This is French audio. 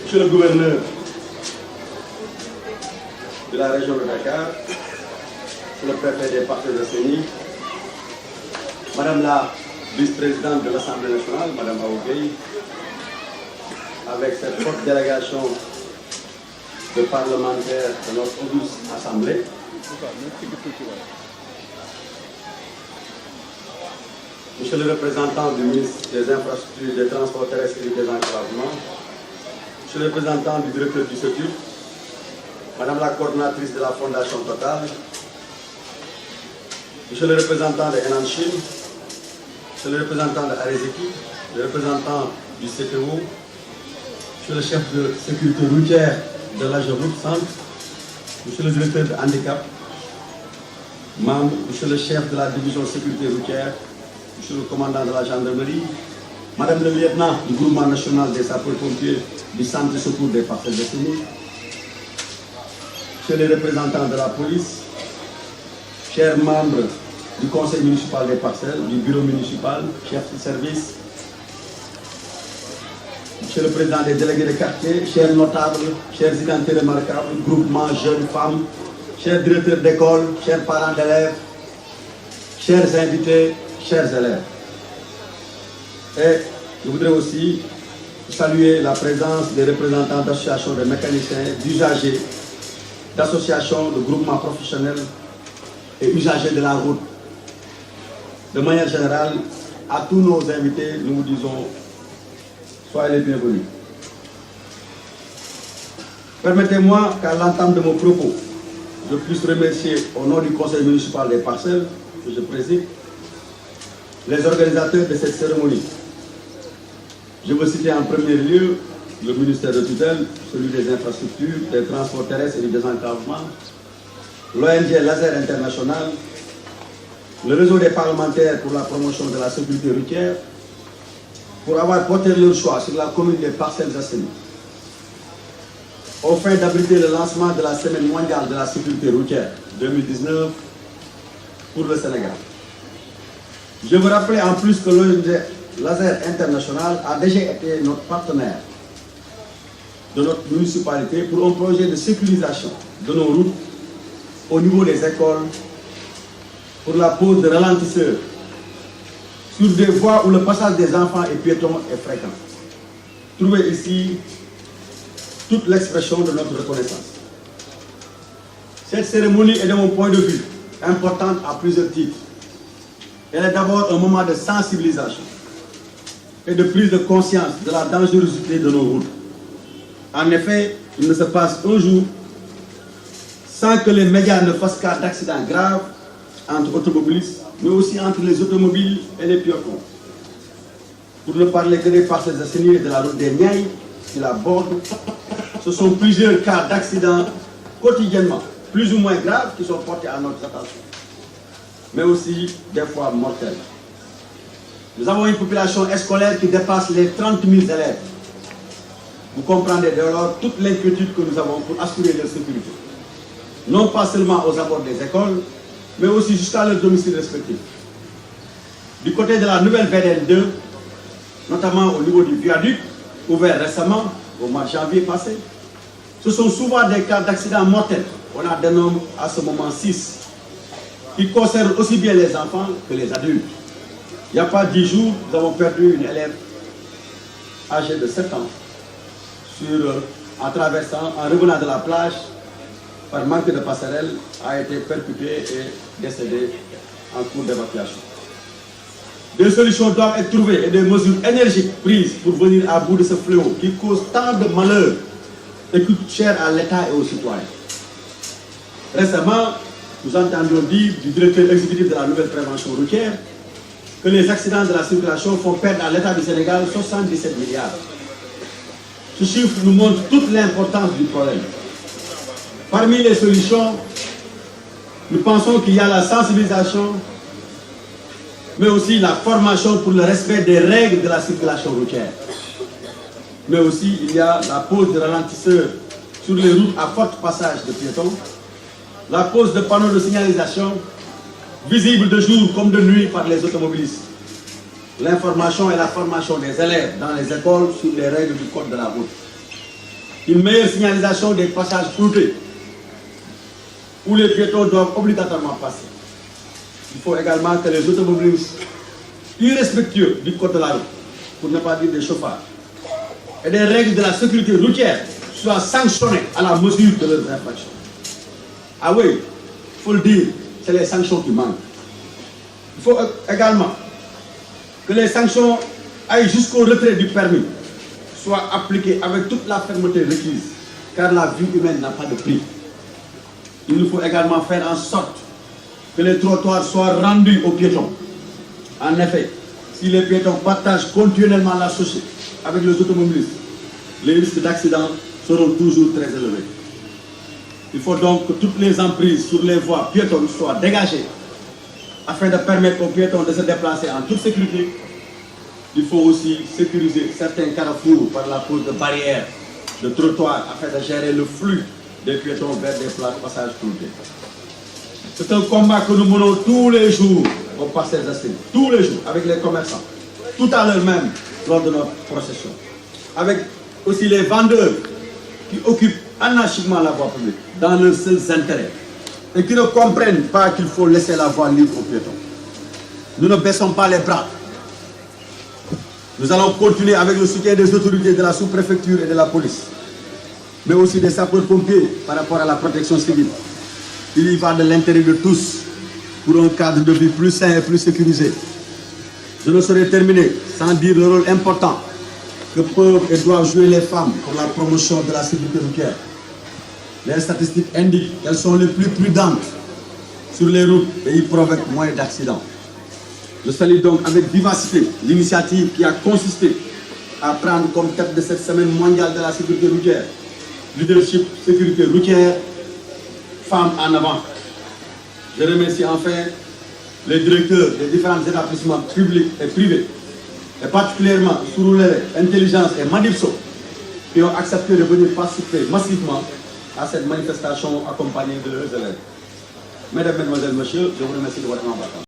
Monsieur le gouverneur de la région de Dakar, Monsieur le préfet des Parcelles Assainies, Madame la vice-présidente de l'Assemblée nationale, Madame Awa Gueye, avec cette forte délégation de parlementaires de notre auguste Assemblée, Monsieur le représentant du ministre des Infrastructures, des Transports terrestres et du désenclavement, Monsieur le représentant du directeur du SETUR, Madame la coordonnatrice de la Fondation Total, Monsieur le représentant de Henan Chine, Monsieur le représentant de Arezeki, le représentant du CTO, Monsieur le chef de sécurité routière de la Route Centre, Monsieur le directeur de handicap, Monsieur le chef de la division sécurité routière, Monsieur le commandant de la gendarmerie, Madame le lieutenant du groupement national des sapeurs-pompiers du centre de secours des Parcelles Assainies, Monsieur les représentants de la police, chers membres du conseil municipal des Parcelles, du bureau municipal, chefs de service, Monsieur le président des délégués de quartier, chers notables, chers identités remarquables, groupements, jeunes, femmes, chers directeurs d'école, chers parents d'élèves, chers invités, chers élèves. Et je voudrais aussi saluer la présence des représentants d'associations de mécaniciens, d'usagers, d'associations, de groupements professionnels et usagers de la route. De manière générale, à tous nos invités, nous vous disons soyez les bienvenus. Permettez-moi qu'à l'entame de mon propos, je puisse remercier au nom du conseil municipal des Parcelles, que je préside, les organisateurs de cette cérémonie. Je veux citer en premier lieu le ministère de tutelle, celui des infrastructures, des transports terrestres et du désenclavement, l'ONG Laser International, le réseau des parlementaires pour la promotion de la sécurité routière, pour avoir porté leur choix sur la commune des Parcelles Assainies, au fin d'abriter le lancement de la Semaine mondiale de la sécurité routière 2019 pour le Sénégal. Je veux rappeler en plus que l'ONG Laser International a déjà été notre partenaire de notre municipalité pour un projet de sécurisation de nos routes au niveau des écoles pour la pose de ralentisseurs sur des voies où le passage des enfants et piétons est fréquent. Trouvez ici toute l'expression de notre reconnaissance. Cette cérémonie est de mon point de vue importante à plusieurs titres. Elle est d'abord un moment de sensibilisation et de prise de conscience de la dangerosité de nos routes. En effet, il ne se passe un jour sans que les médias ne fassent cas d'accidents graves entre automobilistes, mais aussi entre les automobiles et les piétons. Pour ne parler que des Parcelles Assainies et de la route des Niayes qui la bordent, ce sont plusieurs cas d'accidents quotidiennement, plus ou moins graves, qui sont portés à notre attention, mais aussi des fois mortels. Nous avons une population scolaire qui dépasse les 30 000 élèves. Vous comprendrez dès lors toute l'inquiétude que nous avons pour assurer leur sécurité. Non pas seulement aux abords des écoles, mais aussi jusqu'à leur domicile respectif. Du côté de la nouvelle VDN 2, notamment au niveau du viaduc, ouvert récemment, au mois de janvier passé, ce sont souvent des cas d'accidents mortels. On a dénommé à ce moment 6, qui concernent aussi bien les enfants que les adultes. Il n'y a pas 10 jours, nous avons perdu une élève âgée de 7 ans en traversant, en revenant de la plage, par manque de passerelle, a été percutée et décédée en cours d'évacuation. Des solutions doivent être trouvées et des mesures énergiques prises pour venir à bout de ce fléau qui cause tant de malheurs et coûte cher à l'État et aux citoyens. Récemment, nous entendions dire du directeur exécutif de la nouvelle prévention routière que les accidents de la circulation font perdre à l'État du Sénégal 77 milliards. Ce chiffre nous montre toute l'importance du problème. Parmi les solutions, nous pensons qu'il y a la sensibilisation, mais aussi la formation pour le respect des règles de la circulation routière. Mais aussi, il y a la pose de ralentisseurs sur les routes à fort passage de piétons, la pose de panneaux de signalisation visibles de jour comme de nuit par les automobilistes, l'information et la formation des élèves dans les écoles sur les règles du code de la route. une meilleure signalisation des passages floutés, où les piétons doivent obligatoirement passer. Il faut également que les automobilistes irrespectueux du code de la route, pour ne pas dire des chauffeurs, et des règles de la sécurité routière soient sanctionnés à la mesure de leurs infractions. Ah oui, il faut le dire, c'est les sanctions qui manquent. Il faut également que les sanctions aillent jusqu'au retrait du permis, soient appliquées avec toute la fermeté requise, car la vie humaine n'a pas de prix. Il nous faut également faire en sorte que les trottoirs soient rendus aux piétons. En effet, si les piétons partagent continuellement la chaussée avec les automobilistes, les risques d'accident seront toujours très élevés. Il faut donc que toutes les emprises sur les voies piétonnes soient dégagées afin de permettre aux piétons de se déplacer en toute sécurité. Il faut aussi sécuriser certains carrefours par la pose de barrières, de trottoirs afin de gérer le flux des piétons vers des places de passage floutés. C'est un combat que nous menons tous les jours au Parcelles Assainies, tous les jours avec les commerçants, tout à l'heure même lors de notre procession, avec aussi les vendeurs qui occupent anarchiquement la voie publique dans leurs seuls intérêts et qui ne comprennent pas qu'il faut laisser la voie libre aux piétons. Nous ne baissons pas les bras. Nous allons continuer avec le soutien des autorités de la sous-préfecture et de la police, mais aussi des sapeurs-pompiers par rapport à la protection civile. Il y va de l'intérêt de tous pour un cadre de vie plus sain et plus sécurisé. Je ne saurais terminer sans dire le rôle important que peuvent et doivent jouer les femmes pour la promotion de la sécurité routière. Les statistiques indiquent qu'elles sont les plus prudentes sur les routes et y provoquent moins d'accidents. Je salue donc avec vivacité l'initiative qui a consisté à prendre comme thème de cette semaine mondiale de la sécurité routière, leadership sécurité routière, femmes en avant. Je remercie enfin les directeurs des différents établissements publics et privés, et particulièrement Sourouléré, Intelligence et Madipso, qui ont accepté de venir participer massivement à cette manifestation accompagnée de leurs élèves. Mesdames, Mesdemoiselles, Messieurs, je vous remercie de votre embarquement.